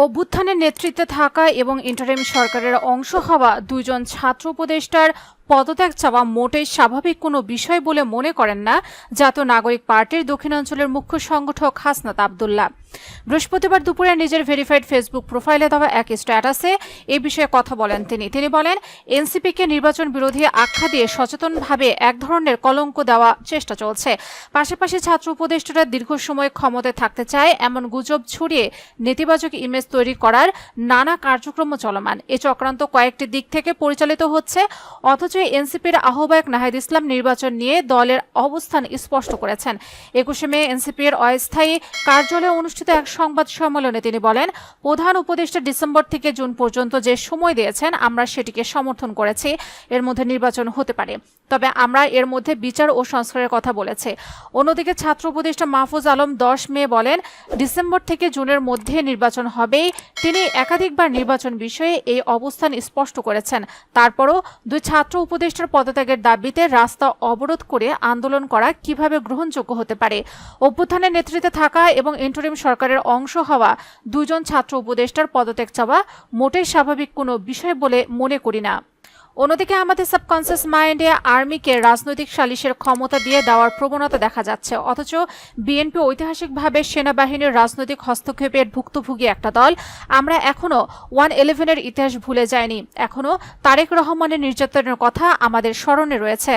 অভ্যুত্থানের নেতৃত্বে থাকা এবং ইন্টারিম সরকারের অংশ হওয়া দুজন ছাত্র উপদেষ্টার পদত্যাগ চাওয়া মোটেই স্বাভাবিক কোনো বিষয় বলে মনে করেন না জাতীয় নাগরিক পার্টির দক্ষিণাঞ্চলের মুখ্য সংগঠক হাসনাত আব্দুল্লাহ। বৃহস্পতিবার দুপুরে নিজের ভেরিফাইড ফেসবুক প্রোফাইলে দেওয়া এক স্ট্যাটাসে এ বিষয়ে কথা বলেন তিনি বলেন, এনসিপিকে নির্বাচন বিরোধী আখ্যা দিয়ে সচেতনভাবে এক ধরনের কলঙ্ক দেওয়া চেষ্টা চলছে। পাশাপাশি ছাত্র উপদেষ্টারা দীর্ঘ সময় ক্ষমতায় থাকতে চায় এমন গুজব ছড়িয়ে নেতিবাচক ইমেজ তৈরি করার নানা কার্যক্রম চলমান। এ চক্রান্ত কয়েকটি দিক থেকে পরিচালিত হচ্ছে, অথচ এনসিপির আহ্বায়ক নাহিদ ইসলাম নির্বাচন নিয়ে দলের অবস্থান স্পষ্ট করেছেন। 21 মে এনসিপির অস্থায়ী কার্যালয়ে অনুষ্ঠিত এক সংবাদ সম্মেলনে তিনি বলেন, প্রধান উপদেষ্টা ডিসেম্বর থেকে জুন পর্যন্ত যে সময় দিয়েছেন আমরা সেটিকে সমর্থন করেছি। এর মধ্যে নির্বাচন হতে পারে, তবে আমরা এর মধ্যে বিচার ও সংস্কারের কথা বলেছি। অন্যদিকে ছাত্র উপদেষ্টা মাহফুজ আলম 10 মে বলেন, ডিসেম্বর থেকে জুনের মধ্যে নির্বাচন হবেই। তিনি একাধিকবার নির্বাচন বিষয়ে এই অবস্থান স্পষ্ট করেছেন। তারপরও দুই ছাত্র উপদেষ্টার পদত্যাগের দাবিতে রাস্তা অবরোধ করে আন্দোলন করা কিভাবে গ্রহণযোগ্য হতে পারে? অভ্যুত্থানের নেতৃত্বে থাকা এবং ইন্টারিম সরকারের অংশ হওয়া দুজন ছাত্র উপদেষ্টার পদত্যাগ চাওয়া মোটেই স্বাভাবিক কোনো বিষয় বলে মনে করি না। অন্যদিকে আমাদের সাবকনসিয়াস মাইন্ডে আর্মিকে রাজনৈতিক সালিশের ক্ষমতা দিয়ে দেওয়ার প্রবণতা দেখা যাচ্ছে, অথচ বিএনপি ঐতিহাসিকভাবে সেনাবাহিনীর রাজনৈতিক হস্তক্ষেপের ভুক্তভোগী একটা দল। আমরা এখনো 111-এর ইতিহাস ভুলে যাইনি, এখনো তারেক রহমানের নির্যাতনের কথা আমাদের স্মরণে রয়েছে।